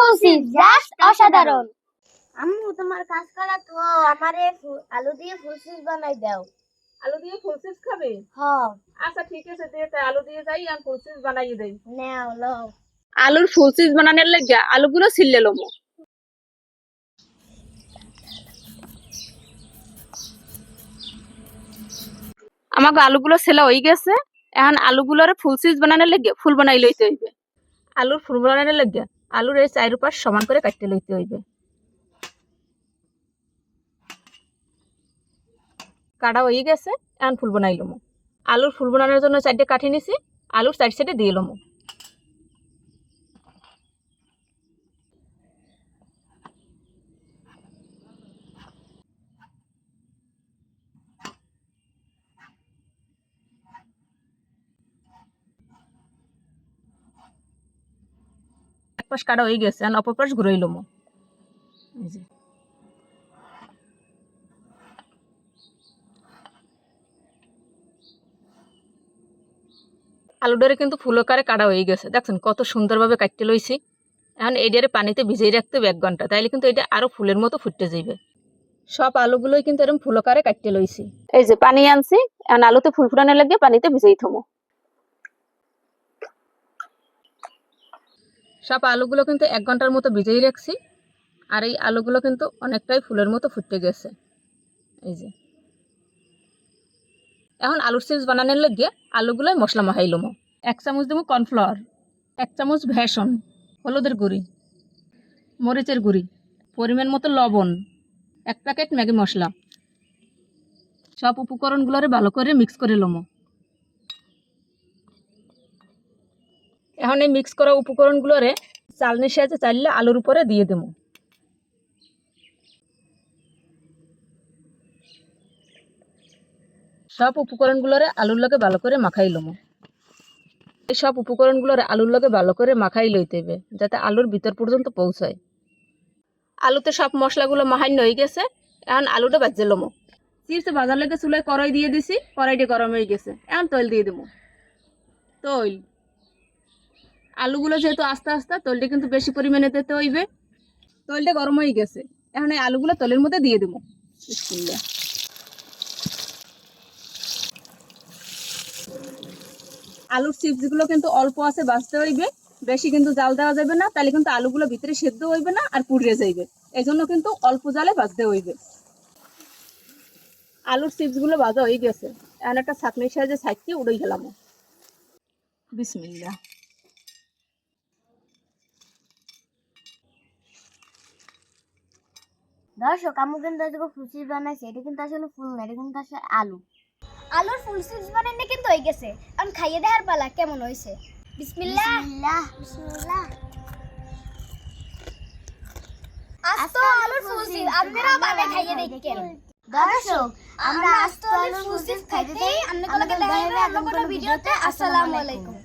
ফুল chips just অসাধারণ। আম্মু তোমার কাজ করা তো আমারে আলু দিয়ে ফুল চিপস বানাই দাও। আলু দিয়ে ফুল চিপস খাবে? হ্যাঁ আচ্ছা ঠিক আছে, দে তাই আলু দিয়ে যাই আর ফুল চিপস বানাই দেই। নাও লও। আলুর ফুল চিপস বানানোর লাগিয়া আলুগুলো ছিলে লমু। আমাকে আলুগুলো ছেলা হয়ে গেছে, এখন আলুগুলোরে ফুল চিপস বানানোর লাগিয়া ফুল বানাই লইতে হইবে। আলুর ফুল বানানোর লাগিয়া আলুর এই চারপাশ সমান করে কাটতে লইতে হইবে। কাটা হয়ে গেছে, এখন ফুল বানাই লমু। আলুর ফুল বানানোর জন্য চারটে কাঠি নিছি, আলুর চার সাইডে দিয়ে লমু। এক পাশ কাটা হয়ে গেছে, এখন অপর পাশ ঘুরাই লমু। এই যে আলুটারে কিন্তু ফুলকারে কাটা হয়ে গেছে, দেখছেন কত সুন্দরভাবে কাটতে লইছি। এখন এইটারে পানিতে ভিজিয়ে রাখতে হবে 1 ঘন্টা, তাইলে কিন্তু এটা আরো ফুলের মতো ফুটতে যাইবে। সব আলুগুলোই কিন্তু এরকম ফুলকারে কাটতে লইছি। এই যে পানি আনছি, এখন আলুতে ফুল ফুটানোর লাগে পানিতে ভিজিয়ে থমো। সব আলুগুলো কিন্তু 1 ঘন্টার মতো ভিজিয়ে রাখছি, আর এই আলুগুলো কিন্তু অনেকটাই ফুলের মতো ফুটতে গেছে। এই যে এখন আলুর চিপস বানানোর লাগে আলুগুলোই মশলা মাখাই লমো। 1 চামচ দেবো কর্নফ্লাওয়ার, 1 চামচ বেসন, হলুদের গুঁড়ি, মরিচের গুঁড়ি, পরিমাণ মতো লবণ, 1 প্যাকেট ম্যাগি মশলা। সব উপকরণগুলোরে ভালো করে মিক্স করে লমো। এখন এই মিক্স করা উপকরণগুলোরে চালনির সাহায্যে চাললে আলুর উপরে দিয়ে দেবো। সব উপকরণগুলোরে আলুর লগে ভালো করে মাখাই লমো। এই সব উপকরণগুলোরে আলুর লগে ভালো করে মাখাই লইতে হবে, যাতে আলুর ভিতর পর্যন্ত পৌঁছায়। আলুতে সব মশলাগুলো মাখানো হয়ে গেছে, এখন আলুটা ভাজে লমো। চিপস ভাজার লেগে চুলায় কড়াই দিয়ে দিছি, কড়াইটা গরম হয়ে গেছে, এখন তৈল দিয়ে দেবো। তৈল আলুগুলো যেহেতু আস্তে আস্তে, তৈলটা কিন্তু বেশি পরিমাণে দিতে হইবে। তৈলটা গরম হয়ে গেছে, এখন এই আলুগুলো তৈলের মধ্যে দিয়ে দেবো। বিসমিল্লাহ। আলুর চিপসগুলো কিন্তু অল্প আছে ভাজতে হইবে, বেশি কিন্তু জাল দেওয়া যাবে না, তাহলে কিন্তু আলুগুলো ভিতরে সেদ্ধ হইবে না আর পুড়ে যাইবে। এই জন্য কিন্তু অল্প জালে ভাজতে হইবে। আলুর চিপসগুলো ভাজা হয়ে গেছে, এখন একটা ছাঁকনির সাহায্যে ছাঁকিয়ে উড়াই গেলাম। বিসমিল্লাহ। দর্শক আম্মু কিন্তু আজকে ফুল চিপস বানাইছে, এটা কিন্তু আসলে ফুল না, এটা কিন্তু আসলে আলু। আলুর ফুল চিপস বানানো কিন্তু হয়ে গেছে, এখন খাইয়ে দেখার পালা কেমন হয়েছে। বিসমিল্লাহ। বিসমিল্লাহ বিসমিল্লাহ। আস্ত আলুর ফুল চিপস আপনারা বানায় খাইয়ে দেখেন। দর্শক আমরা আস্ত আলুর ফুল চিপস খাইতে দেই, আমরা কোনো ভিডিওতে। আসসালামু আলাইকুম।